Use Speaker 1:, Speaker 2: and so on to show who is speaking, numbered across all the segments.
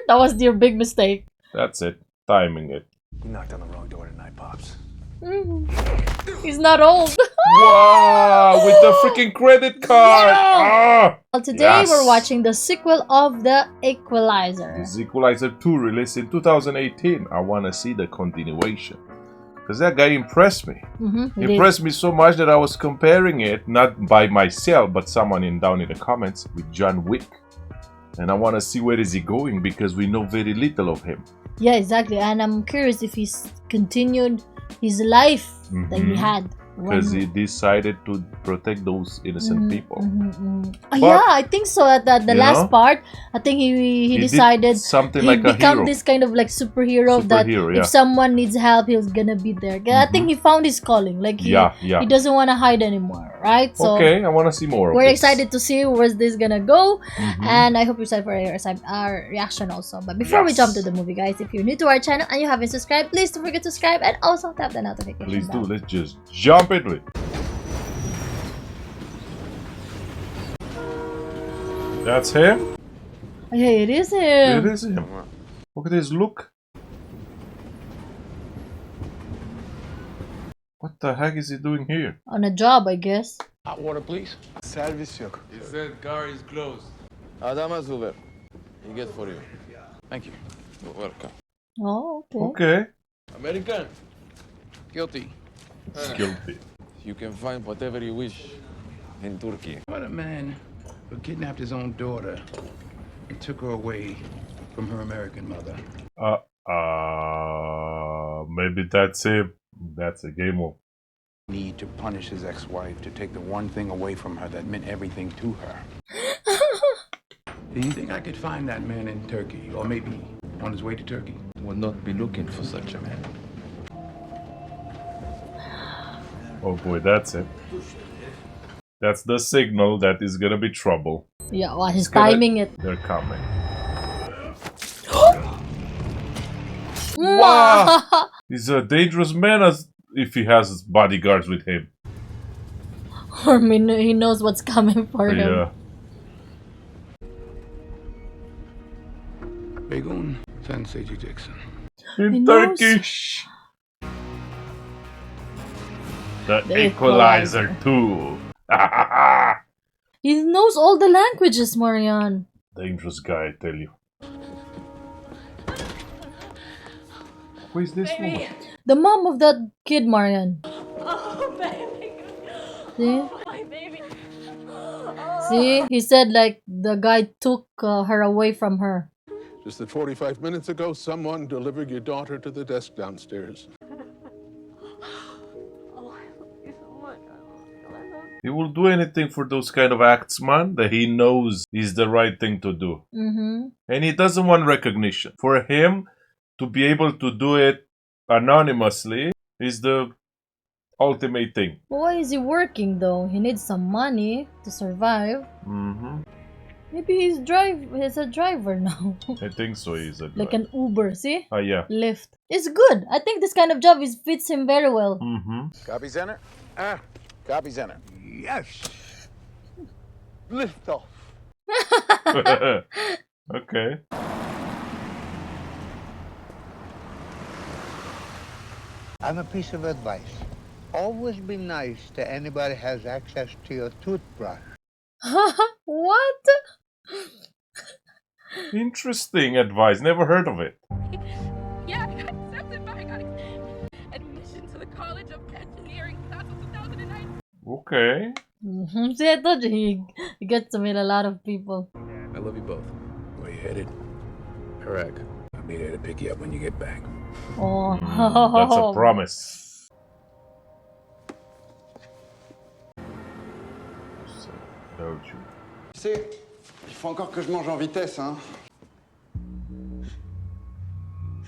Speaker 1: That was your big mistake.
Speaker 2: That's it. Timing it.
Speaker 3: You knocked on the wrong door tonight, Pops.
Speaker 1: He's not old.
Speaker 2: Wow! With the freaking credit card!
Speaker 1: Yeah!
Speaker 2: Ah!
Speaker 1: Well, today
Speaker 2: Yes.
Speaker 1: we're watching the sequel of The Equalizer.
Speaker 2: This is Equalizer 2 released in 2018. I want to see the continuation. Because that guy impressed me.
Speaker 1: He
Speaker 2: Impressed me so much that I was comparing it, not by myself, but someone down in the comments, with John Wick. And I want to see where is he going, because we know very little of him.
Speaker 1: Yeah, exactly. And I'm curious if he's continued his life that he had.
Speaker 2: Because he decided to protect those innocent people.
Speaker 1: Yeah, I think so. At the last part, I think he decided
Speaker 2: something
Speaker 1: he
Speaker 2: like a
Speaker 1: become
Speaker 2: hero.
Speaker 1: this kind of like superhero that if someone needs help, he's gonna be there. I think he found his calling. Like he doesn't want to hide anymore, right? So
Speaker 2: okay, I want to see more.
Speaker 1: We're excited to see where this gonna go, and I hope you're excited for our reaction also. But before we jump to the movie, guys, if you're new to our channel and you haven't subscribed, please don't forget to subscribe and also tap the notification
Speaker 2: Please
Speaker 1: bell.
Speaker 2: do. Let's just jump into it. That's him?
Speaker 1: Yeah, it is him.
Speaker 2: It is him. Look at his look. What the heck is he doing here?
Speaker 1: On a job, I guess.
Speaker 4: Hot water, please.
Speaker 3: Servis yok.
Speaker 4: He said car is closed.
Speaker 5: Adamas Uber. He get for you.
Speaker 4: Thank you.
Speaker 5: You're welcome.
Speaker 1: Oh, okay.
Speaker 2: Okay.
Speaker 4: American. Guilty.
Speaker 2: Guilty.
Speaker 5: You can find whatever you wish in Turkey.
Speaker 6: What a man who kidnapped his own daughter and took her away from her American mother.
Speaker 2: Maybe that's him. That's a game of.
Speaker 6: Need to punish his ex-wife to take the one thing away from her that meant everything to her. Do you think I could find that man in Turkey, or maybe on his way to Turkey?
Speaker 5: Will not be looking for such a man.
Speaker 2: Oh boy, that's it. That's the signal that is gonna be trouble.
Speaker 1: Yeah, well, he's timing it.
Speaker 2: They're coming. Wow! He's a dangerous man as if he has his bodyguards with him.
Speaker 1: Or he knows what's coming for him.
Speaker 2: Yeah.
Speaker 6: Begun Sensei Jackson.
Speaker 2: In Turkish. The Equalizer 2.
Speaker 1: He knows all the languages, Marian.
Speaker 2: Dangerous guy, I tell you. Who is this woman?
Speaker 1: The mom of that kid, Marian.
Speaker 7: Oh, baby.
Speaker 1: See?
Speaker 7: Oh, my baby. Oh.
Speaker 1: See? He said like the guy took her away from her.
Speaker 8: Just that 45 minutes ago, someone delivered your daughter to the desk downstairs.
Speaker 7: Oh, I love you so much. I love you. I love you.
Speaker 2: He will do anything for those kind of acts, man, that he knows is the right thing to do. And he doesn't want recognition. For him to be able to do it anonymously is the ultimate thing.
Speaker 1: Why is he working though? He needs some money to survive. Maybe he's a driver now.
Speaker 2: I think so, he's a driver.
Speaker 1: Like an Uber, see?
Speaker 2: Yeah.
Speaker 1: Lyft. It's good. I think this kind of job fits him very well.
Speaker 3: Copy center? Copy center.
Speaker 6: Yes.
Speaker 3: Lift off.
Speaker 2: Okay.
Speaker 9: I have a piece of advice. Always be nice to anybody who has access to your toothbrush.
Speaker 1: What?
Speaker 2: Interesting advice. Never heard of it.
Speaker 7: Yeah, I got accepted, but I got admission to the College of Engineering class of 2009.
Speaker 2: Okay.
Speaker 1: See, I told you he gets to meet a lot of people.
Speaker 6: I love you both. Where you headed? Iraq. I'll be there to pick you up when you get back.
Speaker 1: Oh.
Speaker 2: That's a promise.
Speaker 10: Tu sais, il faut encore que je mange en vitesse, hein.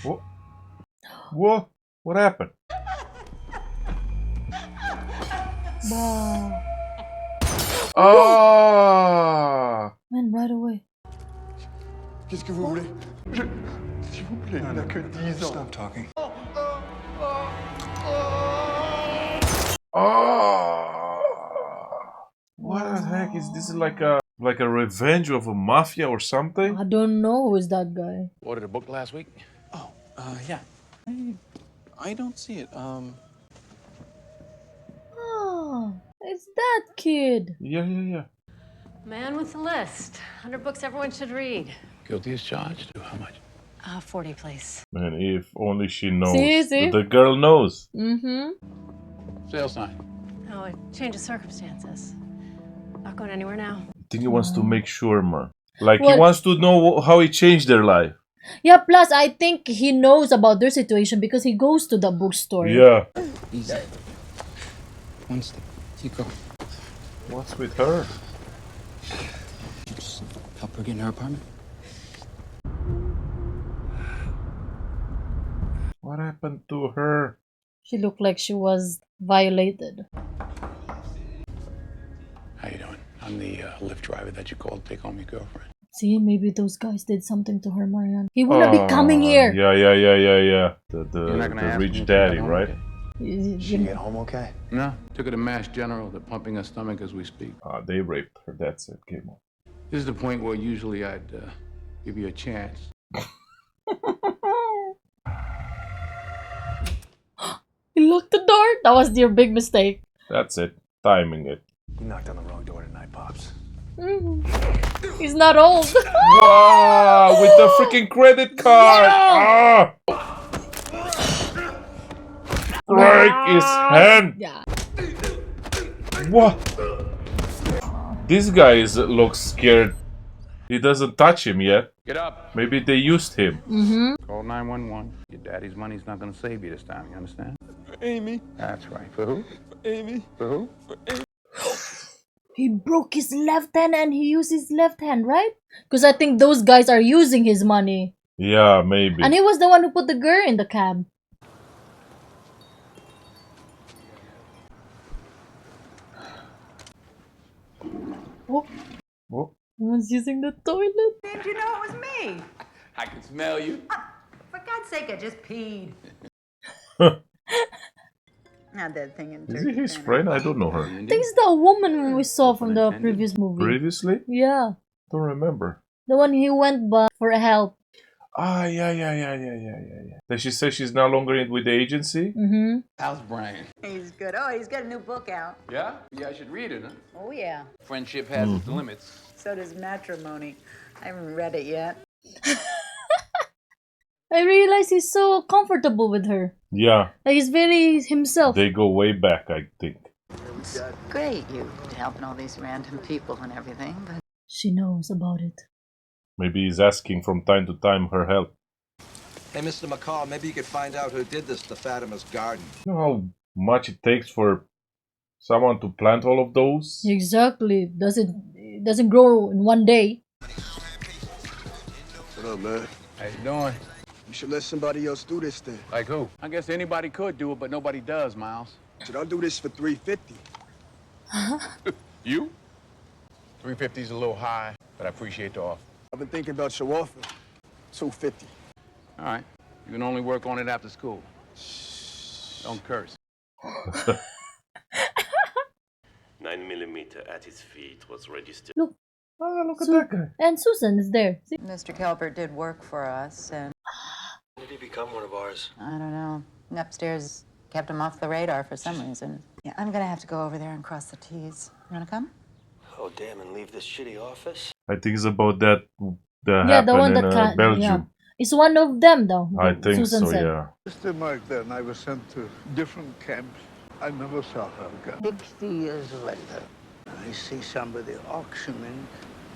Speaker 2: What? What? What happened?
Speaker 1: Wow.
Speaker 2: Ah!
Speaker 1: Man, right away.
Speaker 10: Qu'est-ce que vous voulez? S'il vous plaît, il n'a que 10 ans.
Speaker 3: Stop talking.
Speaker 2: Oh! What the heck is this? Like a Like a revenge of a mafia or something?
Speaker 1: I don't know who is that guy.
Speaker 4: Ordered a book last week?
Speaker 5: Oh, yeah. I don't see it.
Speaker 1: Oh, it's that kid.
Speaker 2: Yeah.
Speaker 11: Man with the list. 100 books everyone should read.
Speaker 6: Guilty as charged? How much?
Speaker 11: 40, please.
Speaker 2: Man, if only she knows.
Speaker 1: See?
Speaker 2: The girl knows.
Speaker 6: Sale sign.
Speaker 11: Oh, a change of circumstances. Not going anywhere now.
Speaker 2: I think he wants to make sure, man. Like,
Speaker 1: What?
Speaker 2: he wants to know how he changed their life.
Speaker 1: Yeah, plus I think he knows about their situation because he goes to the bookstore.
Speaker 2: Yeah.
Speaker 5: Easy. One step. Keep going.
Speaker 2: What's with her?
Speaker 5: Just help her get in her apartment.
Speaker 2: What happened to her?
Speaker 1: She looked like she was violated.
Speaker 6: How you doing? I'm the Lyft driver that you called to take home your girlfriend.
Speaker 1: See, maybe those guys did something to her, Marianne. He wouldn't be coming here.
Speaker 2: Yeah.
Speaker 6: You're not gonna
Speaker 2: The
Speaker 6: ask
Speaker 2: rich
Speaker 6: me if
Speaker 2: daddy,
Speaker 6: she got home
Speaker 2: right?
Speaker 6: okay?
Speaker 10: She get home okay?
Speaker 6: No. Took her to Mass General. They're pumping her stomach as we speak.
Speaker 2: They raped her. That's it. Game on.
Speaker 6: This is the point where usually I'd give you a chance.
Speaker 1: He locked the door. That was your big mistake.
Speaker 2: That's it. Timing it.
Speaker 3: You knocked on the wrong door tonight, Pops.
Speaker 1: He's not old.
Speaker 2: Wow! With the freaking credit card! Ah! Break his hand!
Speaker 1: Yeah.
Speaker 2: What? This guy looks scared. He doesn't touch him yet.
Speaker 6: Get up.
Speaker 2: Maybe they used him.
Speaker 6: Call 911. Your daddy's money's not gonna save you this time. You understand?
Speaker 10: Amy.
Speaker 6: That's right. For who?
Speaker 10: Amy.
Speaker 6: For who?
Speaker 1: He broke his left hand and he used his left hand, right? Because I think those guys are using his money.
Speaker 2: Yeah, maybe.
Speaker 1: And he was the one who put the girl in the cab. Oh,
Speaker 2: Oh.
Speaker 1: someone's using the toilet.
Speaker 12: Did you know it was me?
Speaker 4: I can smell you.
Speaker 12: For God's sake, I just peed. Not that thing in
Speaker 2: Is he his friend? I don't know her.
Speaker 1: I think it's the woman we saw from the previous movie.
Speaker 2: Previously?
Speaker 1: Yeah.
Speaker 2: Don't remember.
Speaker 1: The one he went by for help.
Speaker 2: Ah, yeah. Then she says she's no longer with the agency?
Speaker 4: How's Brian?
Speaker 12: He's good. Oh, he's got a new book out.
Speaker 4: Yeah? Yeah, I should read it, huh?
Speaker 12: Oh, yeah.
Speaker 4: Friendship has its limits.
Speaker 12: So does matrimony. I haven't read it yet.
Speaker 1: I realized he's so comfortable with her.
Speaker 2: Yeah.
Speaker 1: Like he's very himself.
Speaker 2: They go way back, I think.
Speaker 12: It's great, you helping all these random people and everything, but
Speaker 1: She knows about it.
Speaker 2: Maybe he's asking from time to time her help.
Speaker 10: Hey, Mr. McCall, maybe you could find out who did this to Fatima's garden.
Speaker 2: You know how much it takes for someone to plant all of those?
Speaker 1: Exactly. It doesn't grow in one day.
Speaker 10: What up, man?
Speaker 6: How you doing?
Speaker 10: You should let somebody else do this then.
Speaker 6: Like who? I guess anybody could do it, but nobody does, Miles.
Speaker 10: Should I do this for $350?
Speaker 6: You? 350 is a little high, but I appreciate the offer.
Speaker 10: I've been thinking about your offer. $250.
Speaker 6: All right. You can only work on it after school. Don't curse.
Speaker 13: 9mm at his feet was registered.
Speaker 1: Look.
Speaker 2: Oh, look at that guy.
Speaker 1: And Susan is there. See?
Speaker 12: Mr. Kelbert did work for us, and
Speaker 10: When did he become one of ours?
Speaker 12: I don't know. Upstairs kept him off the radar for some reason. Yeah, I'm gonna have to go over there and cross the T's. You wanna come?
Speaker 10: Oh, damn, and leave this shitty office?
Speaker 2: I think it's about that
Speaker 1: Yeah, the one
Speaker 2: happened
Speaker 1: that
Speaker 2: in
Speaker 1: can't.
Speaker 2: Belgium.
Speaker 1: Yeah. It's one of them, though.
Speaker 2: I think
Speaker 1: Susan
Speaker 2: so,
Speaker 1: said.
Speaker 2: yeah.
Speaker 9: Mr. Mark, then I was sent to different camps. I never saw her again. 60 years later, I see somebody auctioning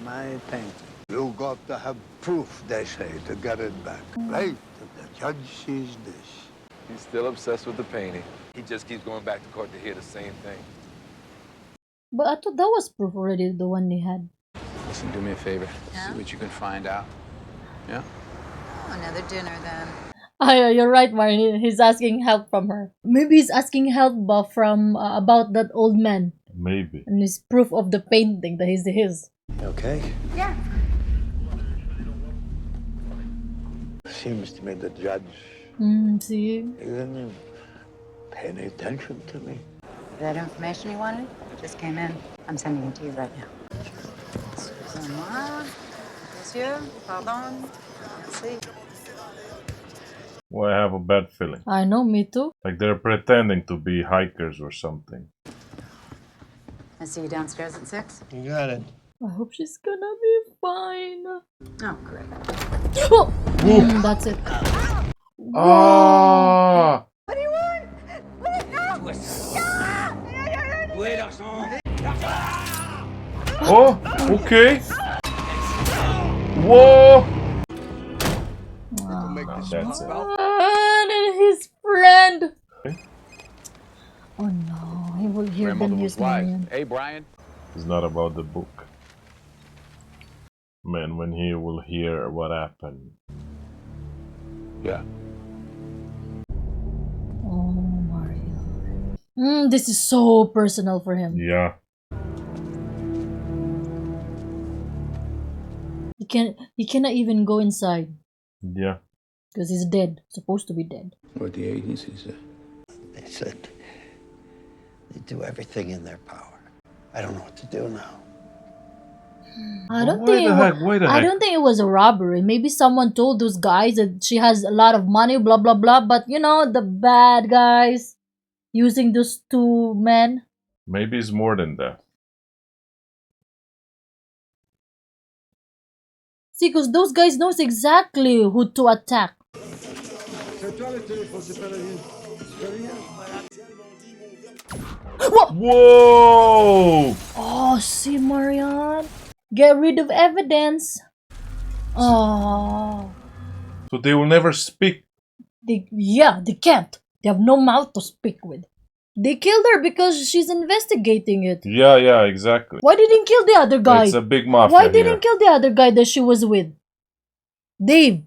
Speaker 9: my painting. You got to have proof, they say, to get it back. Right? The judge sees this.
Speaker 5: He's still obsessed with the painting. He just keeps going back to court to hear the same thing.
Speaker 1: But I thought that was proof already, the one they had.
Speaker 6: Listen, do me a favor.
Speaker 12: Yeah?
Speaker 6: See what you can find out. Yeah?
Speaker 12: Oh, another dinner then.
Speaker 1: Oh, yeah, you're right, Marnie. He's asking help from her. Maybe he's asking help from about that old man.
Speaker 2: Maybe.
Speaker 1: And it's proof of the painting that is his.
Speaker 10: Okay.
Speaker 12: Yeah.
Speaker 9: Seems to me the judge
Speaker 1: See?
Speaker 9: isn't even paying attention to me.
Speaker 12: That information you wanted just came in. I'm sending it to you right now. Monsieur, pardon. Merci.
Speaker 2: Well, I have a bad feeling.
Speaker 1: I know, me too.
Speaker 2: Like they're pretending to be hikers or something.
Speaker 12: I see you downstairs at 6.
Speaker 10: You got it.
Speaker 1: I hope she's gonna be fine.
Speaker 12: Oh, great.
Speaker 1: Oh! That's it.
Speaker 2: Ah!
Speaker 12: What do you want?
Speaker 2: Oh, okay. Whoa! That's it.
Speaker 1: And his friend. Oh no, he will hear the
Speaker 4: Grandmother
Speaker 1: news.
Speaker 4: was wise. Hey, Brian.
Speaker 2: It's not about the book. Man, when he will hear what happened.
Speaker 4: Yeah.
Speaker 1: Oh, Mario. This is so personal for him.
Speaker 2: Yeah.
Speaker 1: He cannot even go inside.
Speaker 2: Yeah.
Speaker 1: Because he's dead. Supposed to be dead.
Speaker 6: What the agency said.
Speaker 9: They said they do everything in their power. I don't know what to do now.
Speaker 1: I don't
Speaker 2: Why
Speaker 1: think
Speaker 2: the
Speaker 1: it
Speaker 2: heck? Why the
Speaker 1: I
Speaker 2: heck?
Speaker 1: don't think it was a robbery. Maybe someone told those guys that she has a lot of money, blah blah blah. But you know, the bad guys using those two men.
Speaker 2: Maybe it's more than that.
Speaker 1: See, because those guys knows exactly who to attack. Whoa!
Speaker 2: Whoa!
Speaker 1: Oh, see, Marianne, get rid of evidence. Oh,
Speaker 2: So they will never speak.
Speaker 1: they can't. They have no mouth to speak with. They killed her because she's investigating it.
Speaker 2: Yeah, yeah, exactly.
Speaker 1: Why didn't kill the other guy?
Speaker 2: It's a big mafia
Speaker 1: Why
Speaker 2: here.
Speaker 1: didn't kill the other guy that she was with? Dave,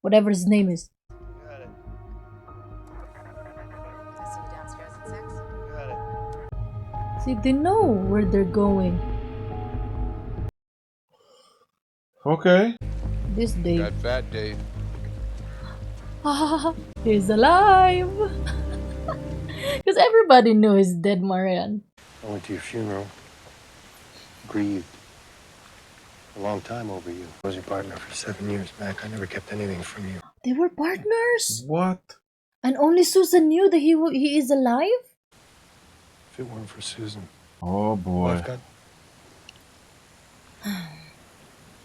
Speaker 1: whatever his name is.
Speaker 12: I see you downstairs at 6.
Speaker 1: See, they know where they're going.
Speaker 2: Okay.
Speaker 1: This Dave.
Speaker 4: That fat Dave.
Speaker 1: He's alive. Because everybody knew he's dead, Marianne.
Speaker 3: I went to your funeral. Grieved. A long time over you. I was your partner for 7 years back. I never kept anything from you.
Speaker 1: They were partners.
Speaker 2: What?
Speaker 1: And only Susan knew that he is alive?
Speaker 3: If it weren't for Susan.
Speaker 2: Oh boy.
Speaker 3: Life got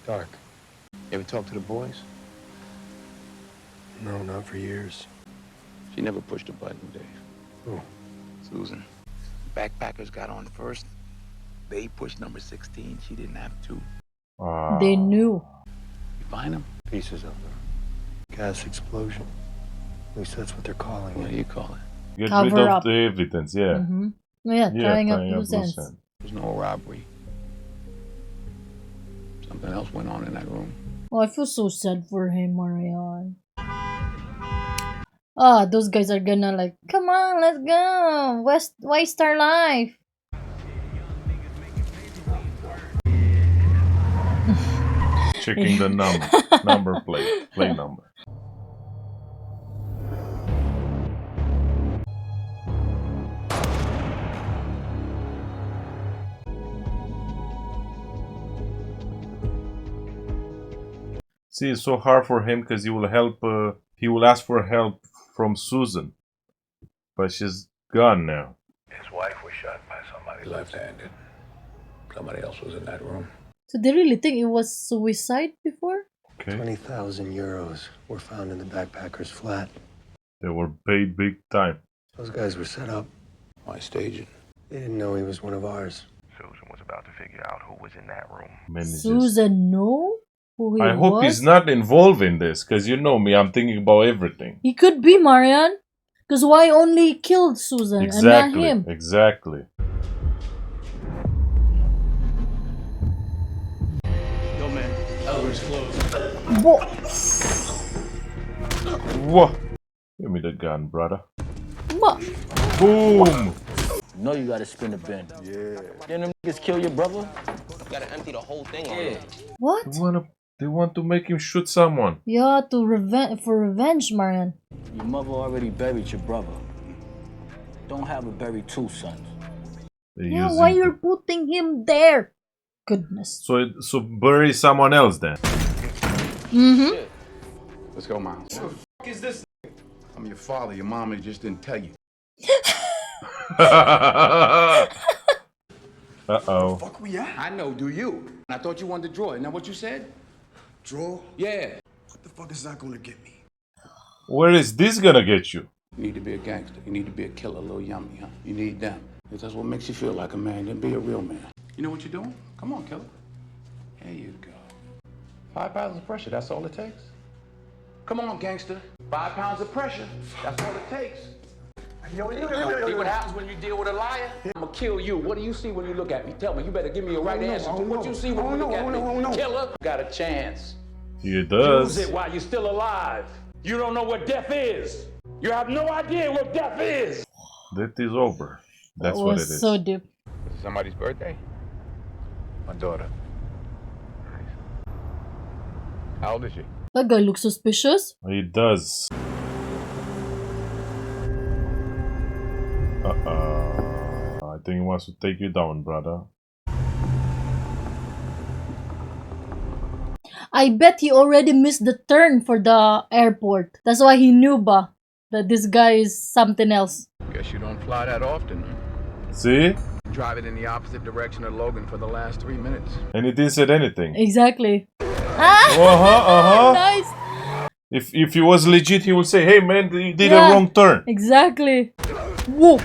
Speaker 3: dark.
Speaker 6: You ever talk to the boys?
Speaker 3: No, not for years.
Speaker 6: She never pushed a button, Dave.
Speaker 3: Who?
Speaker 6: Susan. Backpackers got on first. They pushed number 16. She didn't have to.
Speaker 1: They knew.
Speaker 6: You find them?
Speaker 3: Pieces of them. Gas explosion. At least that's what they're calling
Speaker 6: What
Speaker 3: it.
Speaker 6: do you call it?
Speaker 2: Get
Speaker 1: Cover
Speaker 2: rid of
Speaker 1: up.
Speaker 2: the evidence, yeah.
Speaker 1: Yeah,
Speaker 2: Yeah,
Speaker 1: tying up
Speaker 2: tying
Speaker 1: loose ends.
Speaker 6: There's no robbery. Something else went on in that room.
Speaker 1: Oh, I feel so sad for him, Marianne. Ah, those guys are gonna like, come on, let's go. Waste our life.
Speaker 2: Checking the number plate number. See, it's so hard for him because he will help. He will ask for help from Susan, but she's gone now.
Speaker 3: His wife was shot by somebody left-handed.
Speaker 6: Somebody else was in that room.
Speaker 1: So they really think it was suicide before?
Speaker 2: Okay.
Speaker 3: 20,000 euros were found in the backpacker's flat.
Speaker 2: They were paid big time.
Speaker 3: Those guys were set up.
Speaker 6: Why stage it?
Speaker 3: They didn't know he was one of ours.
Speaker 10: Susan was about to figure out who was in that room.
Speaker 1: Susan know who he
Speaker 2: I hope
Speaker 1: was?
Speaker 2: he's not involved in this, because you know me, I'm thinking about everything.
Speaker 1: He could be, Marianne. Because why only killed Susan and not him?
Speaker 2: Exactly.
Speaker 4: Yo, man. Elevator's closed.
Speaker 1: Whoa.
Speaker 2: Whoa. Give me the gun, brother.
Speaker 1: What?
Speaker 2: Boom.
Speaker 14: You know you gotta spin the bin. Yeah. Then them niggas kill your brother? You gotta empty the whole thing on
Speaker 1: What?
Speaker 2: They want to make him shoot someone.
Speaker 1: Yeah, for revenge, Marianne.
Speaker 14: Your mother already buried your brother. Don't have her bury two sons.
Speaker 1: Yeah, why you're putting him there? goodness.
Speaker 2: So bury someone else then.
Speaker 1: Mm-hmm.
Speaker 6: Let's go, Miles.
Speaker 10: What the fuck is this?
Speaker 6: I'm your father. Your mama just didn't tell you.
Speaker 2: Uh-oh.
Speaker 10: Fuck we at?
Speaker 6: I know, do you? I thought you wanted to draw. Isn't that what you said?
Speaker 10: Draw?
Speaker 6: Yeah.
Speaker 10: What the fuck is that gonna get me?
Speaker 2: Where is this gonna get you?
Speaker 6: You need to be a gangster. You need to be a killer, a little yummy, huh? You need them. If that's what makes you feel like a man, then be a real man. You know what you're doing? Come on, killer. There you go. 5 pounds of pressure, that's all it takes. Come on, gangster. 5 pounds of pressure, that's all it takes. See what happens when you deal with a liar? I'm gonna kill you. What do you see when you look at me? Tell me, you better give me a right answer to what you see when you look at me. Killer, got a chance.
Speaker 2: He does.
Speaker 6: Use it while you're still alive. You don't know what death is. You have no idea what death is.
Speaker 2: That is over. That's
Speaker 1: That
Speaker 2: what it
Speaker 1: was
Speaker 2: is.
Speaker 1: so deep.
Speaker 5: Is it somebody's birthday? My daughter. How old is she?
Speaker 1: That guy looks suspicious.
Speaker 2: He does. I think he wants to take you down, brother.
Speaker 1: I bet he already missed the turn for the airport. That's why he knew that this guy is something else.
Speaker 6: Guess you don't fly that often.
Speaker 2: See?
Speaker 6: Drive it in the opposite direction of Logan for the last 3 minutes.
Speaker 2: And he didn't say anything.
Speaker 1: Exactly. Ah! Nice.
Speaker 2: If he was legit, he would say, "Hey man, you did a wrong turn."
Speaker 1: Exactly. Whoa.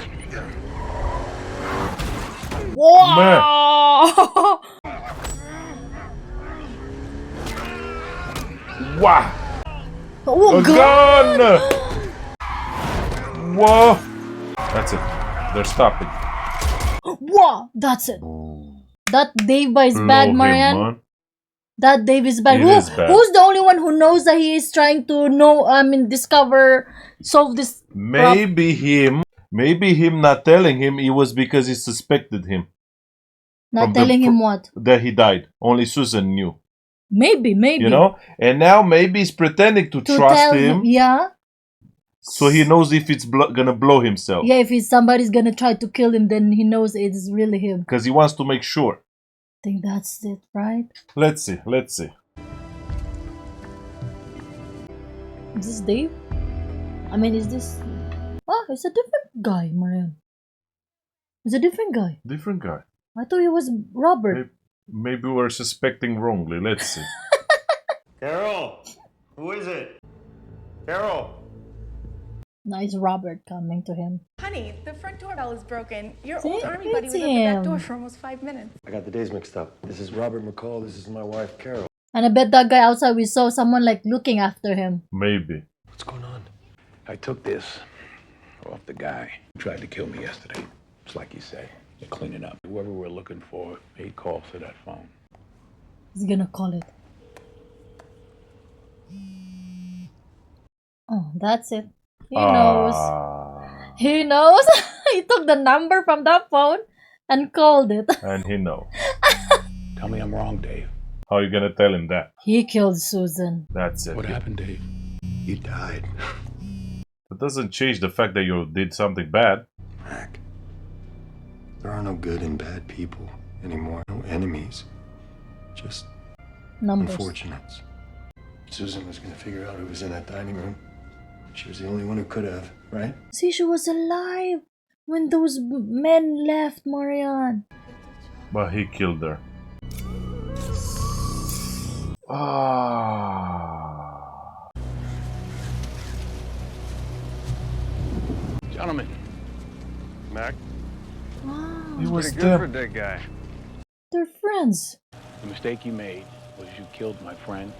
Speaker 1: Whoa.
Speaker 2: Wow.
Speaker 1: Oh,
Speaker 2: a
Speaker 1: God.
Speaker 2: gun! Whoa. That's it. They're stopping.
Speaker 1: Whoa. That's it. That Dave is bad,
Speaker 2: Blow him,
Speaker 1: Marianne.
Speaker 2: man.
Speaker 1: That Dave is bad.
Speaker 2: It is bad.
Speaker 1: Who's the only one who knows that he is trying to solve this?
Speaker 2: Maybe him not telling him it was because he suspected him.
Speaker 1: Not telling him what?
Speaker 2: That he died. Only Susan knew.
Speaker 1: Maybe.
Speaker 2: You know? And now maybe he's pretending to trust
Speaker 1: tell
Speaker 2: him.
Speaker 1: Yeah.
Speaker 2: So he knows if it's gonna blow himself.
Speaker 1: Yeah, if somebody's gonna try to kill him, then he knows it's really him.
Speaker 2: Because he wants to make sure.
Speaker 1: I think that's it, right?
Speaker 2: Let's see.
Speaker 1: Is this Dave? I mean, is this... Oh, it's a different guy, Marianne. It's a different guy.
Speaker 2: Different guy.
Speaker 1: I thought it was Robert.
Speaker 2: Maybe we're suspecting wrongly. Let's see.
Speaker 10: Carol! Who is it? Carol!
Speaker 1: Nice Robert coming to him.
Speaker 15: Honey, the front doorbell is broken. Your
Speaker 1: See?
Speaker 15: old army buddy
Speaker 1: It's
Speaker 15: was at the back
Speaker 1: him.
Speaker 15: door for almost 5 minutes.
Speaker 3: I got the days mixed up. This is Robert McCall. This is my wife, Carol.
Speaker 1: And I bet that guy outside, we saw someone like looking after him.
Speaker 2: Maybe.
Speaker 3: What's going on?
Speaker 6: I took this off the guy who tried to kill me yesterday. It's like you say, they're cleaning up. Whoever we're looking for, he calls to that phone.
Speaker 1: He's gonna call it. Oh, that's it. He knows. He knows. He took the number from that phone and called it.
Speaker 2: And he knows.
Speaker 6: Tell me I'm wrong, Dave.
Speaker 2: How are you gonna tell him that?
Speaker 1: He killed Susan.
Speaker 2: That's it.
Speaker 6: What happened, Dave?
Speaker 3: You died.
Speaker 2: That doesn't change the fact that you did something bad.
Speaker 3: Mac, there are no good and bad people anymore. No enemies. Just
Speaker 1: Numbers.
Speaker 3: unfortunates. Susan was gonna figure out who was in that dining room. She was the only one who could have, right?
Speaker 1: See, she was alive when those men left, Marianne.
Speaker 2: But he killed her.
Speaker 6: Gentlemen.
Speaker 10: Mac?
Speaker 1: Wow.
Speaker 2: He was
Speaker 10: Pretty good for a
Speaker 2: dead.
Speaker 10: dead guy.
Speaker 1: They're friends.
Speaker 6: The mistake you made was you killed my friend.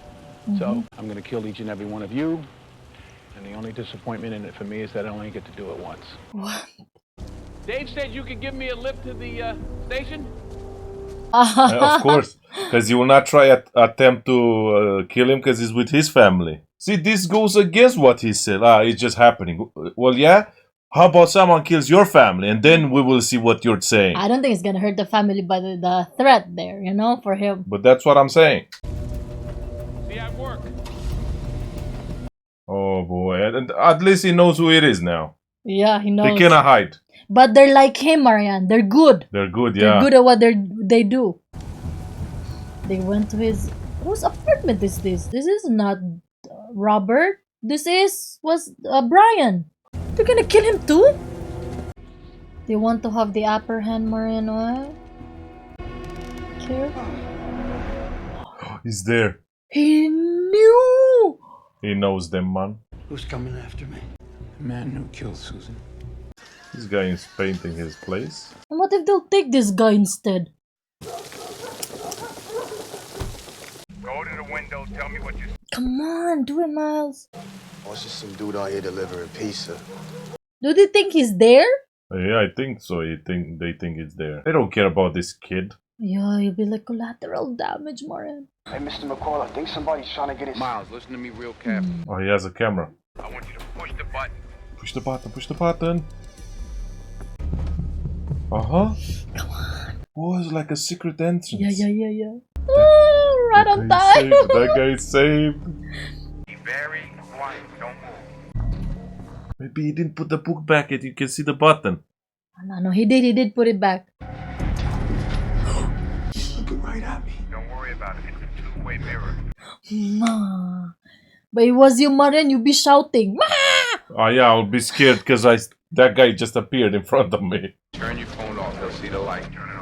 Speaker 6: So I'm going to kill each and every one of you. And the only disappointment in it for me is that I only get to do it once.
Speaker 1: What?
Speaker 4: Dave said you could give me a lift to the station?
Speaker 2: Of course. Because you will not try attempt to kill him because he's with his family. See, this goes against what he said. It's just happening. Well, yeah. How about someone kills your family and then we will see what you're saying.
Speaker 1: I don't think it's gonna hurt the family by the threat there, you know, for him.
Speaker 2: But that's what I'm saying.
Speaker 4: See you at work.
Speaker 2: Oh boy. And at least he knows who it is now.
Speaker 1: Yeah, he knows.
Speaker 2: They cannot hide.
Speaker 1: But they're like him, Marianne. They're good.
Speaker 2: They're good,
Speaker 1: They're
Speaker 2: yeah.
Speaker 1: good at what they do. They went to whose apartment is this? This is not Robert. This was Brian. They're gonna kill him too? They want to have the upper hand, Mariano. Care?
Speaker 2: He's there.
Speaker 1: He knew.
Speaker 2: He knows them, man.
Speaker 3: Who's coming after me?
Speaker 6: The man who killed Susan.
Speaker 2: This guy is painting his place.
Speaker 1: And what if they'll take this guy instead?
Speaker 16: Go to the window, tell me what you...
Speaker 1: Come on, do it, Miles.
Speaker 3: Oh, it's just some dude out here delivering pizza.
Speaker 1: Do they think he's there?
Speaker 2: Yeah, I think so. They think it's there. They don't care about this kid.
Speaker 1: Yeah, you'll be like collateral damage, Marian.
Speaker 10: Hey, Mr. McCall, I think somebody's trying to get his...
Speaker 4: Miles, listen to me real carefully.
Speaker 2: Oh, he has a camera.
Speaker 16: I want you to push the button.
Speaker 2: Push the button, push the button. Uh-huh.
Speaker 1: Come on.
Speaker 2: Oh, it's like a secret entrance.
Speaker 1: Yeah. Oh, right on time.
Speaker 2: That guy is saved.
Speaker 16: Be very quiet, don't move.
Speaker 2: Maybe he didn't put the book back yet. You can see the button.
Speaker 1: No, he did put it back.
Speaker 10: Looking right at me.
Speaker 16: Don't worry about it. It's a two-way mirror.
Speaker 1: Ma. But it was you, Marian, you'd be shouting. Ma!
Speaker 2: Oh yeah, I'll be scared because that guy just appeared in front of me.
Speaker 5: Turn your phone off. They'll see the light. Turn it off.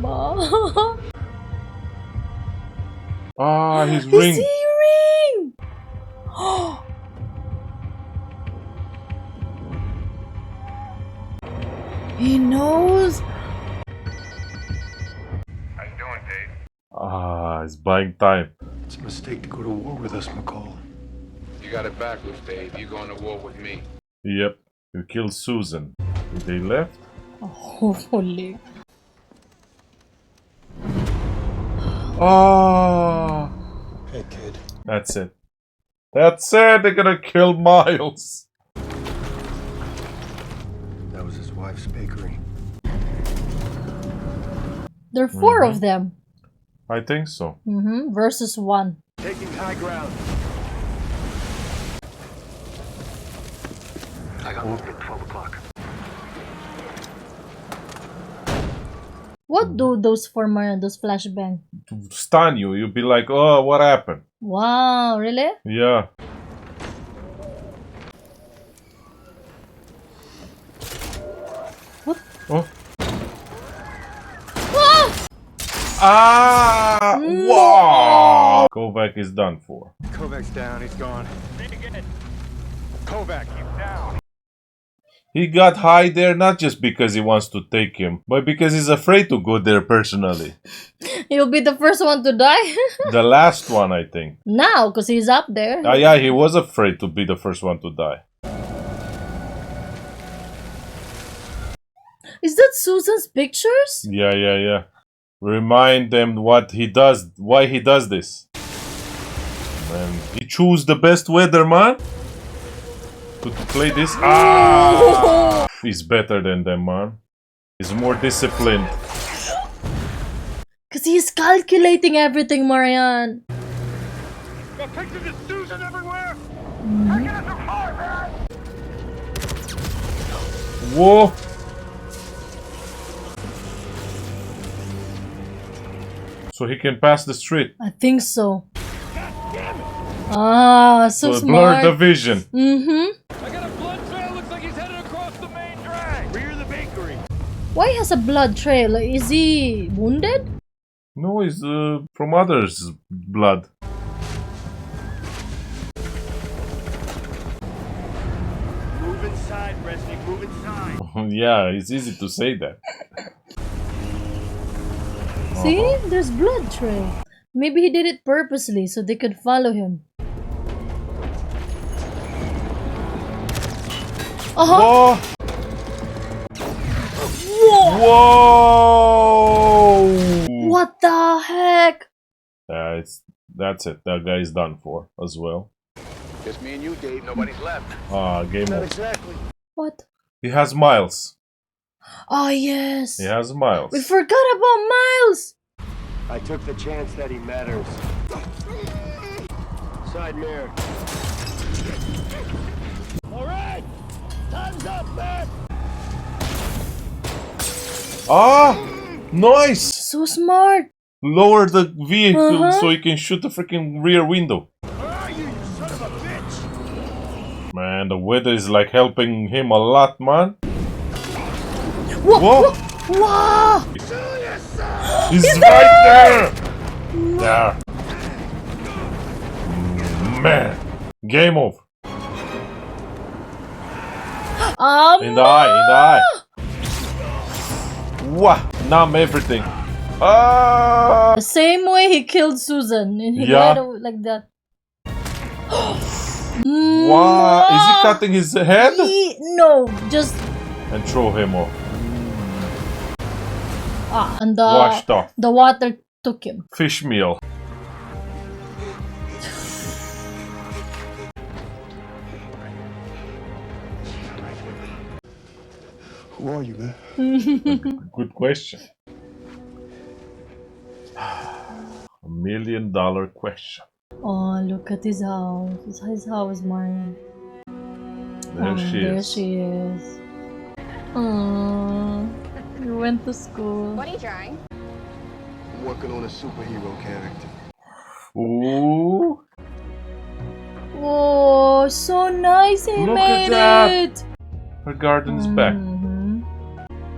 Speaker 1: Ma.
Speaker 2: Ah, his
Speaker 1: His
Speaker 2: ring.
Speaker 1: earring! He knows.
Speaker 16: How you doing, Dave?
Speaker 2: Ah, he's buying time.
Speaker 3: It's a mistake to go to war with us, McCall.
Speaker 5: You got it backwards, Dave. You going to war with me.
Speaker 2: Yep, you killed Susan. They left?
Speaker 1: Hopefully.
Speaker 2: Ah,
Speaker 3: Hey, kid.
Speaker 2: that's it. That's it. They're gonna kill Miles.
Speaker 3: That was his wife's bakery.
Speaker 1: There are 4 of them.
Speaker 2: I think so.
Speaker 1: Versus 1.
Speaker 10: Taking high ground.
Speaker 3: I got movement 12 o'clock.
Speaker 1: What do those 4 Marian, those flashbang?
Speaker 2: To stun you, you'll be like, oh, what happened?
Speaker 1: Wow, really?
Speaker 2: Yeah.
Speaker 1: What?
Speaker 2: Oh.
Speaker 1: Ah!
Speaker 2: Ah! Wow! Kovac is done for.
Speaker 10: Kovac's down, he's gone. Kovac, he's down.
Speaker 2: He got high there not just because he wants to take him, but because he's afraid to go there personally.
Speaker 1: He'll be the first one to die.
Speaker 2: The last one, I think.
Speaker 1: Now, because he's up there.
Speaker 2: Yeah, he was afraid to be the first one to die.
Speaker 1: Is that Susan's pictures?
Speaker 2: Yeah. Remind them what he does, why he does this. And he chose the best weather, man. To play this. Ah! He's better than them, man. He's more disciplined.
Speaker 1: Because he's calculating everything, Marian.
Speaker 16: Got pictures of Susan everywhere? Taking us apart, man!
Speaker 2: Whoa! So he can pass the street.
Speaker 1: I think so. Ah, so smart.
Speaker 2: Blur the vision.
Speaker 4: I got a blood trail. Looks like he's headed across the main drag.
Speaker 16: Rear the bakery.
Speaker 1: Why has a blood trail? Is he wounded?
Speaker 2: No, it's from others' blood.
Speaker 16: Move inside, Resnick, move inside.
Speaker 2: Yeah, it's easy to say that.
Speaker 1: See? There's blood trail. Maybe he did it purposely so they could follow him.
Speaker 2: Whoa! Whoa!
Speaker 1: What the heck?
Speaker 2: That's it. That guy is done for as well.
Speaker 5: Just me and you, Dave. Nobody's left.
Speaker 2: Ah, game
Speaker 10: Not
Speaker 2: over.
Speaker 10: exactly.
Speaker 1: What?
Speaker 2: He has Miles.
Speaker 1: Oh, yes.
Speaker 2: He has Miles.
Speaker 1: We forgot about Miles.
Speaker 10: I took the chance that he matters. Side mirror.
Speaker 16: All right! Time's up, man!
Speaker 2: Ah, nice.
Speaker 1: So smart.
Speaker 2: Lower the vehicle
Speaker 1: Uh-huh.
Speaker 2: so you can shoot the freaking rear window. Man, the weather is like helping him a lot, man. Whoa!
Speaker 1: Wow!
Speaker 2: He's right there! There. Man. Game over. In the eye. Wah! Numb everything. Ah!
Speaker 1: The same way he killed Susan. And he
Speaker 2: Yeah.
Speaker 1: died like that.
Speaker 2: Wow! Is he cutting his head?
Speaker 1: No, just...
Speaker 2: And throw him off.
Speaker 1: and
Speaker 2: Washed off.
Speaker 1: the water took him.
Speaker 2: Fish meal.
Speaker 10: Who are you, man?
Speaker 2: Good question. $1 million question.
Speaker 1: Oh, look at his house. His house, Marion.
Speaker 2: There she
Speaker 1: There
Speaker 2: is.
Speaker 1: she is. Oh, you went to school.
Speaker 15: What are you drawing?
Speaker 10: I'm working on a superhero character.
Speaker 2: Ooh.
Speaker 1: Oh, so nice he
Speaker 2: Look
Speaker 1: made
Speaker 2: at that.
Speaker 1: it.
Speaker 2: Her garden's back.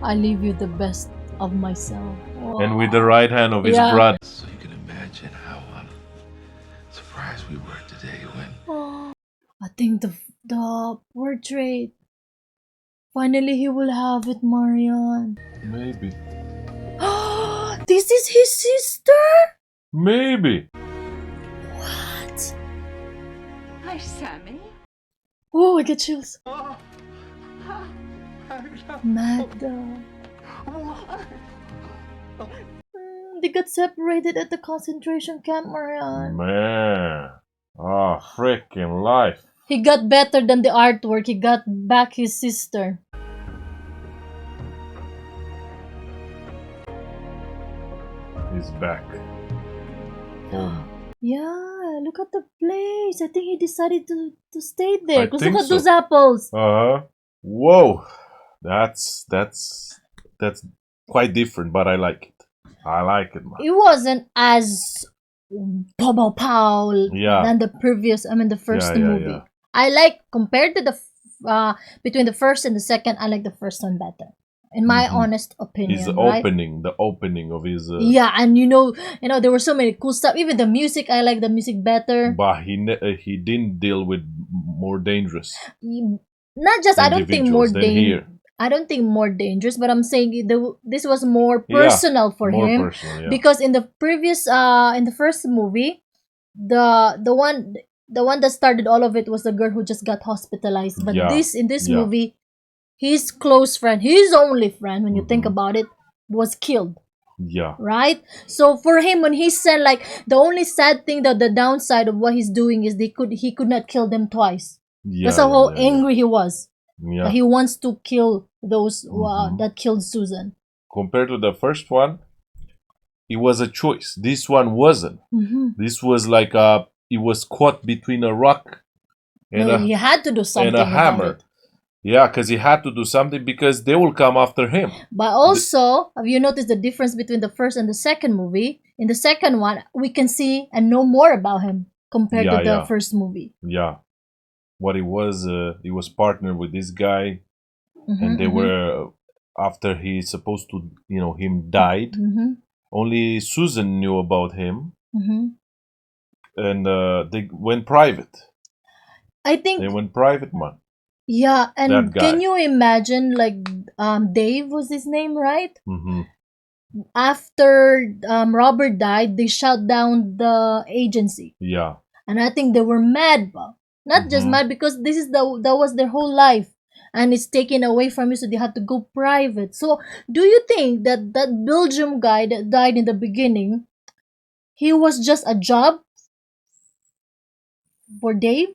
Speaker 1: I leave you the best of myself.
Speaker 2: And with the right hand of his
Speaker 1: Yeah.
Speaker 2: brother.
Speaker 5: So you can imagine how surprised we were today when
Speaker 1: Oh, I think the portrait. Finally, he will have it, Marion.
Speaker 2: Maybe.
Speaker 1: This is his sister?
Speaker 2: Maybe.
Speaker 1: What?
Speaker 15: Hi, Sammy.
Speaker 1: Oh, I get chills. Magda. They got separated at the concentration camp, Marion.
Speaker 2: Man. Ah, freaking life.
Speaker 1: He got better than the artwork. He got back his sister.
Speaker 2: He's back.
Speaker 1: Yeah, look at the place. I think he decided to stay there.
Speaker 2: I
Speaker 1: Because
Speaker 2: think
Speaker 1: look at
Speaker 2: so.
Speaker 1: those apples.
Speaker 2: Whoa. That's quite different, but I like it. I like it, man.
Speaker 1: It wasn't as pow
Speaker 2: Yeah.
Speaker 1: than the previous, the first
Speaker 2: Yeah,
Speaker 1: movie.
Speaker 2: yeah.
Speaker 1: I like, compared to the between the first and the second, I like the first one better. In my honest opinion,
Speaker 2: His
Speaker 1: right?
Speaker 2: the opening of his.
Speaker 1: Yeah, and you know, there were so many cool stuff. Even the music, I like the music better.
Speaker 2: But he didn't deal with more dangerous.
Speaker 1: Not just, I don't think more
Speaker 2: individuals than here.
Speaker 1: I don't think more dangerous, but I'm saying this was more
Speaker 2: Yeah,
Speaker 1: personal for
Speaker 2: more
Speaker 1: him.
Speaker 2: personal, yeah.
Speaker 1: Because in the previous, in the first movie, the one that started all of it was the girl who just got hospitalized. But
Speaker 2: Yeah,
Speaker 1: in this
Speaker 2: yeah.
Speaker 1: movie, his close friend, his only friend, when you think about it, was killed.
Speaker 2: Yeah.
Speaker 1: Right? So for him, when he said, like, the only sad thing, that the downside of what he's doing is he could not kill them twice.
Speaker 2: Yeah,
Speaker 1: That's how angry he was.
Speaker 2: Yeah.
Speaker 1: That he wants to kill those that killed Susan.
Speaker 2: Compared to the first one, it was a choice. This one wasn't. This was like it was caught between a rock and
Speaker 1: No, he had to do something
Speaker 2: and a
Speaker 1: about
Speaker 2: hammer.
Speaker 1: it.
Speaker 2: Yeah, because he had to do something because they will come after him.
Speaker 1: But also, have you noticed the difference between the first and the second movie? In the second one, we can see and know more about him compared to the first movie.
Speaker 2: Yeah. What he was partnered with this guy, and they were, after he supposed to, him died. Only Susan knew about him, and they went private.
Speaker 1: I think
Speaker 2: They went private, man.
Speaker 1: Yeah, and
Speaker 2: That guy.
Speaker 1: can you imagine, like, Dave was his name, right? After Robert died, they shut down the agency,
Speaker 2: Yeah.
Speaker 1: and I think they were mad, not just mad, because that was their whole life, and it's taken away from you, so they had to go private. So, do you think that Belgium guy that died in the beginning, he was just a job for Dave?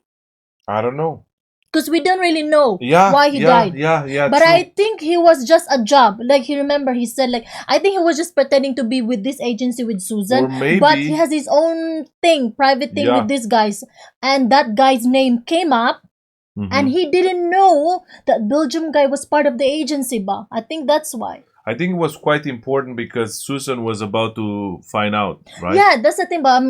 Speaker 2: I don't know.
Speaker 1: Because we don't really know
Speaker 2: Yeah,
Speaker 1: why he died.
Speaker 2: Yeah.
Speaker 1: But
Speaker 2: true.
Speaker 1: I think he was just a job. Like, he said, like, I think he was just pretending to be with this agency with Susan.
Speaker 2: Or maybe-
Speaker 1: But he has his own thing, private thing with these guys. And that guy's name came up. And he didn't know that Belgium guy was part of the agency, ba. I think that's why.
Speaker 2: I think it was quite important because Susan was about to find out, right?
Speaker 1: Yeah, that's the thing. But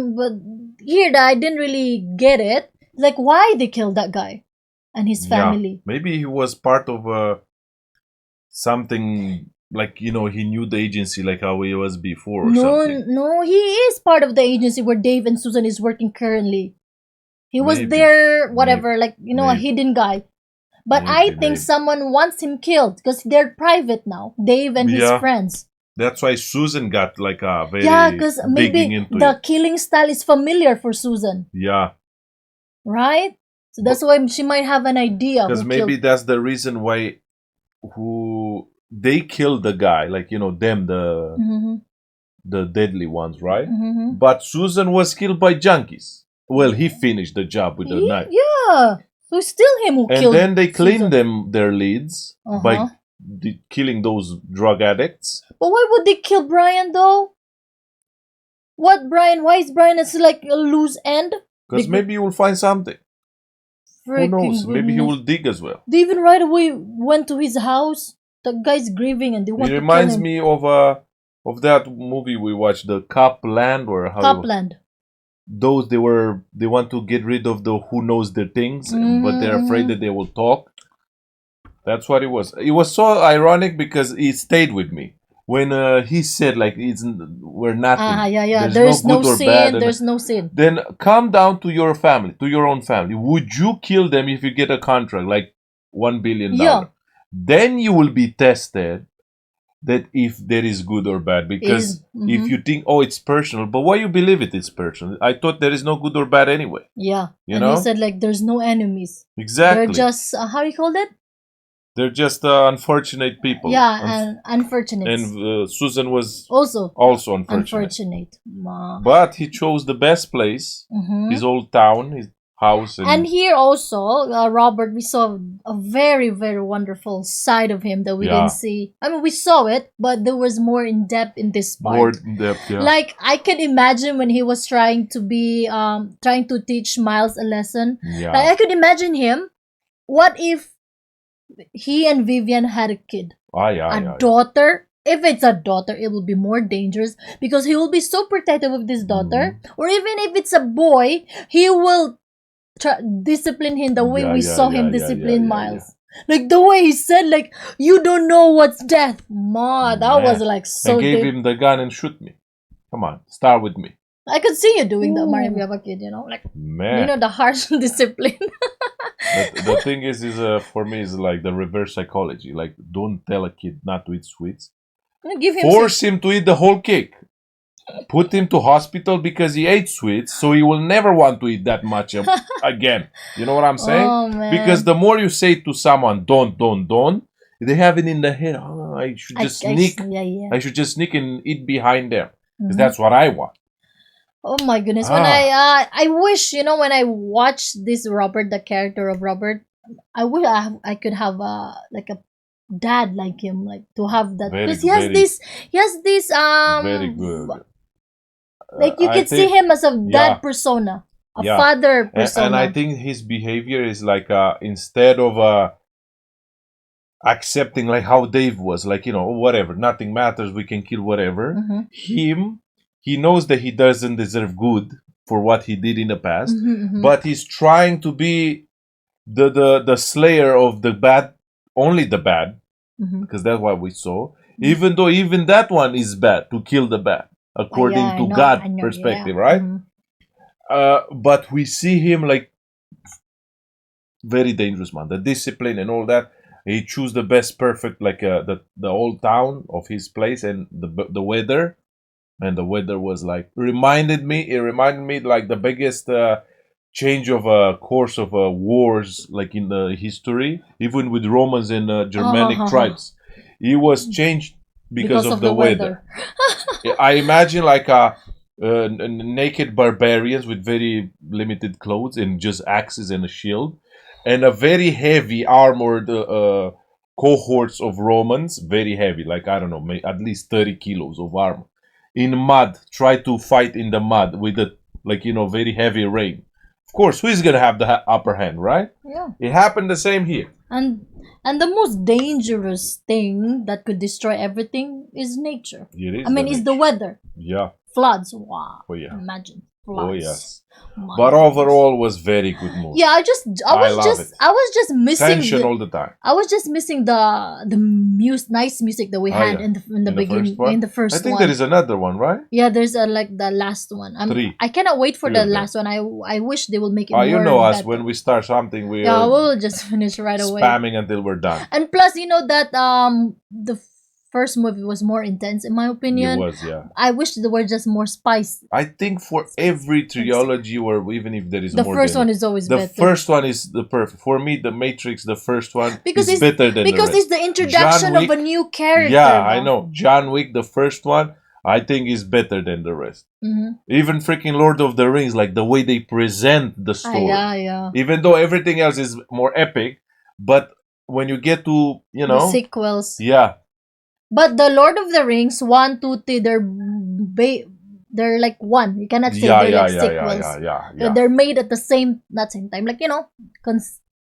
Speaker 1: here, I didn't really get it. Like, why they killed that guy and his family?
Speaker 2: Maybe he was part of something like he knew the agency like how he was before or something.
Speaker 1: No, he is part of the agency where Dave and Susan is working currently. He was
Speaker 2: Maybe.
Speaker 1: there, whatever, like a
Speaker 2: Maybe.
Speaker 1: hidden guy. But I think someone wants him killed because they're private now. Dave and his friends.
Speaker 2: That's why Susan got like a very
Speaker 1: because maybe the killing style is familiar for Susan.
Speaker 2: Yeah.
Speaker 1: Right? So that's why she might have an idea.
Speaker 2: Because maybe that's the reason why they killed the guy, like them, the deadly ones, right? But Susan was killed by junkies. Well, he finished the job with the knife.
Speaker 1: Yeah. So it's still him who killed.
Speaker 2: And then they cleaned their leads by killing those drug addicts.
Speaker 1: But why would they kill Brian though? What Brian? Why is Brian like a loose end?
Speaker 2: Because maybe you will find something. Who knows? Maybe he will dig as well.
Speaker 1: They even right away went to his house. The guy's grieving and they want to kill him.
Speaker 2: It reminds me of that movie we watched, the Copland or how
Speaker 1: Copland.
Speaker 2: Those they want to get rid of the who knows the things, but they're afraid that they will talk. That's what it was. It was so ironic because it stayed with me when he said like we're nothing.
Speaker 1: Yeah. There's no sin. Bad, there's no sin.
Speaker 2: Then come down to your family, to your own family. Would you kill them if you get a contract like $1 billion?
Speaker 1: Yeah.
Speaker 2: Then you will be tested that if there is good or bad, because if you think it's personal, but why you believe it's personal? I thought there is no good or bad anyway.
Speaker 1: Yeah. You know? He said like there's no enemies.
Speaker 2: Exactly.
Speaker 1: They're just how do you call that?
Speaker 2: They're just unfortunate people.
Speaker 1: Yeah, and unfortunate.
Speaker 2: And Susan was
Speaker 1: also
Speaker 2: unfortunate. But he chose the best place, his old town, his house.
Speaker 1: And here also, Robert, we saw a very, very wonderful side of him that we didn't see. I mean, we saw it, but there was more in depth in this part.
Speaker 2: More in depth, yeah.
Speaker 1: Like, I could imagine when he was trying to teach Miles a lesson.
Speaker 2: Yeah.
Speaker 1: Like, I could imagine him. What if he and Vivian had a kid? A daughter? If it's a daughter, it will be more dangerous because he will be so protective of this daughter. Or even if it's a boy, he will discipline him the way we saw him discipline Miles. Like the way he said, like, you don't know what's death. Ma, that was like so.
Speaker 2: I gave him the gun and shoot me. Come on, start with me.
Speaker 1: I could see you doing that, Mario, if you have a kid, like, the harsh discipline.
Speaker 2: The thing is for me, is like the reverse psychology. Like, don't tell a kid not to eat sweets. Force him to eat the whole cake. Put him to hospital because he ate sweets, so he will never want to eat that much again. You know what I'm saying?
Speaker 1: Oh, man.
Speaker 2: Because the more you say to someone, don't, they have it in the head. I should just sneak. I should just sneak and eat behind them because that's what I want.
Speaker 1: Oh my goodness! When I wish when I watch this Robert, the character of Robert, I wish I could have a dad like him, like to have that, because he has this
Speaker 2: very good.
Speaker 1: Like you can see him as a dad persona, a father persona,
Speaker 2: and I think his behavior is like instead of accepting like how Dave was, like whatever, nothing matters, we can kill whatever. He knows that he doesn't deserve good for what he did in the past, but he's trying to be the slayer of the bad, only the bad, because that's what we saw. Even though even that one is bad, to kill the bad, according to God perspective, right? But we see him like very dangerous man, the discipline and all that. He choose the best, perfect, like the old town of his place and the weather. And the weather was like, it reminded me like the biggest change of a course of wars, like in the history, even with Romans and Germanic tribes. It was changed because of the weather. I imagine like naked barbarians with very limited clothes and just axes and a shield, and a very heavy armored cohorts of Romans, very heavy, like I don't know, at least 30 kilos of armor. In mud, try to fight in the mud with the very heavy rain. Of course, who is gonna have the upper hand, right?
Speaker 1: Yeah.
Speaker 2: It happened the same here.
Speaker 1: And the most dangerous thing that could destroy everything is nature.
Speaker 2: It is
Speaker 1: I mean, is the weather.
Speaker 2: Yeah.
Speaker 1: Floods. Wow.
Speaker 2: Oh yeah.
Speaker 1: Imagine floods.
Speaker 2: Oh yes.
Speaker 1: My
Speaker 2: But
Speaker 1: goodness.
Speaker 2: overall was very good movie.
Speaker 1: Yeah, I was just missing
Speaker 2: tension all the time.
Speaker 1: I was just missing the nice music that we had
Speaker 2: yeah.
Speaker 1: in the beginning, in the first
Speaker 2: I think
Speaker 1: one.
Speaker 2: there is another one, right?
Speaker 1: Yeah, there's like the last one. I cannot wait for the last one. I wish they will make it more
Speaker 2: you know us,
Speaker 1: better.
Speaker 2: when we start something, we
Speaker 1: Yeah,
Speaker 2: are
Speaker 1: we'll just finish right away.
Speaker 2: spamming until we're done.
Speaker 1: And plus, you know that the first movie was more intense, in my opinion.
Speaker 2: It was, yeah.
Speaker 1: I wish there were just more spice.
Speaker 2: I think for every trilogy, or even if there is
Speaker 1: The
Speaker 2: more,
Speaker 1: first one is always better.
Speaker 2: The first one is the perfect for me. The Matrix, the first one,
Speaker 1: because
Speaker 2: is better than
Speaker 1: because
Speaker 2: the rest.
Speaker 1: it's the introduction of a new character.
Speaker 2: Yeah, I know. John Wick, the first one, I think is better than the rest. Even freaking Lord of the Rings, like the way they present the story.
Speaker 1: Yeah.
Speaker 2: Even though everything else is more epic, but when you get to
Speaker 1: the sequels,
Speaker 2: yeah.
Speaker 1: But the Lord of the Rings 1, 2, 3, they're like one. You cannot say they're like sequels.
Speaker 2: Yeah.
Speaker 1: They're made at the same time, like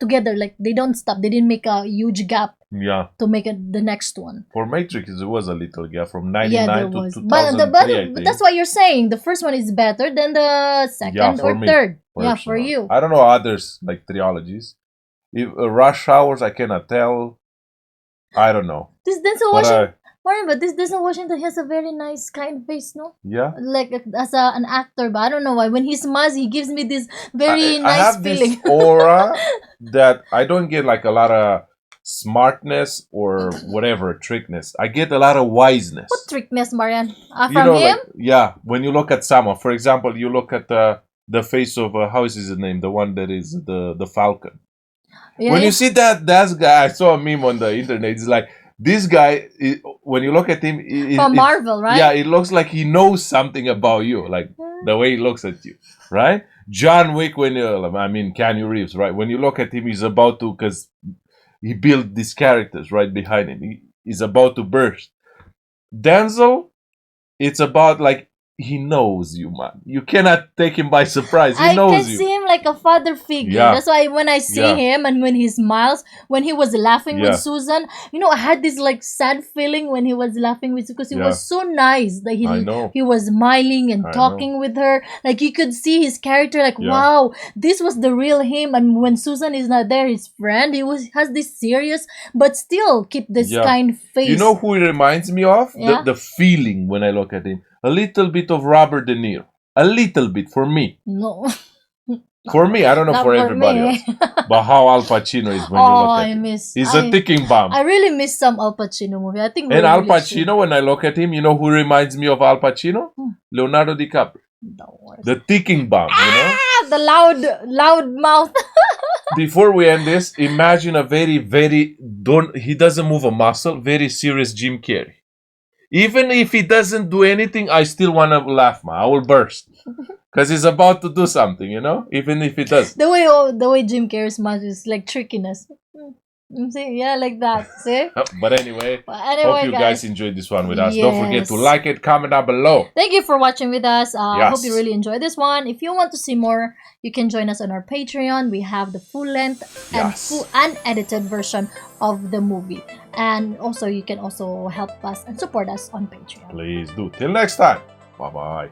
Speaker 1: together. Like they don't stop. They didn't make a huge gap.
Speaker 2: Yeah.
Speaker 1: To make it the next one.
Speaker 2: For Matrix, there was a little gap from 99 to 2003.
Speaker 1: But that's what you're saying. The first one is better than the second or third. Yeah, for you.
Speaker 2: I don't know others like trilogies. If Rush Hours, I cannot tell. I don't know.
Speaker 1: This Denzel Washington. But this Denzel Washington has a very nice kind face, no?
Speaker 2: Yeah.
Speaker 1: Like as an actor, but I don't know why. When he smiles, he gives me this very nice
Speaker 2: I have
Speaker 1: feeling.
Speaker 2: This aura that I don't get like a lot of smartness or whatever trickness. I get a lot of wiseness.
Speaker 1: What trickness, Marian? From him?
Speaker 2: Like, when you look at someone, for example, you look at the face of how is his name? The one that is the Falcon. Yeah, when you see that guy, I saw a meme on the internet. It's like this guy. When you look at him,
Speaker 1: from Marvel, right?
Speaker 2: Yeah, it looks like he knows something about you, like the way he looks at you, right? John Wick, Keanu Reeves, right? When you look at him, he's about to, because he built these characters right behind him. He's about to burst. Denzel, it's about like. He knows you, man. You cannot take him by surprise. He knows you.
Speaker 1: I can see him like a father figure.
Speaker 2: Yeah.
Speaker 1: That's why when I see him and when he smiles, when he was laughing with Susan, I had this like sad feeling when he was laughing with, because he was so nice. Like he was smiling and talking with her. Like you could see his character. Like wow, this was the real him. And when Susan is not there, his friend, has this serious but still keep this kind face.
Speaker 2: You know who he reminds me of? The feeling when I look at him. A little bit of Robert De Niro. A little bit for me.
Speaker 1: No.
Speaker 2: For me, I don't know for everybody else. But how Al Pacino is when you look at him. He's a ticking bomb.
Speaker 1: I really miss some Al Pacino movie. I think.
Speaker 2: And Al Pacino, when I look at him, you know who reminds me of Al Pacino? Leonardo DiCaprio. The ticking bomb,
Speaker 1: the loud mouth.
Speaker 2: Before we end this, imagine a he doesn't move a muscle, very serious Jim Carrey. Even if he doesn't do anything, I still want to laugh, man. I will burst. Because he's about to do something, even if he does.
Speaker 1: The way Jim Carrey smiles is like trickiness. See? Yeah, like that. See?
Speaker 2: But anyway, hope you guys enjoyed this one with us.
Speaker 1: Yes.
Speaker 2: Don't forget to like it, comment down below.
Speaker 1: Thank you for watching with us. I hope you really enjoyed this one. If you want to see more, you can join us on our Patreon. We have the full length and full unedited version of the movie. And also, you can also help us and support us on Patreon.
Speaker 2: Please do. Till next time. Bye-bye.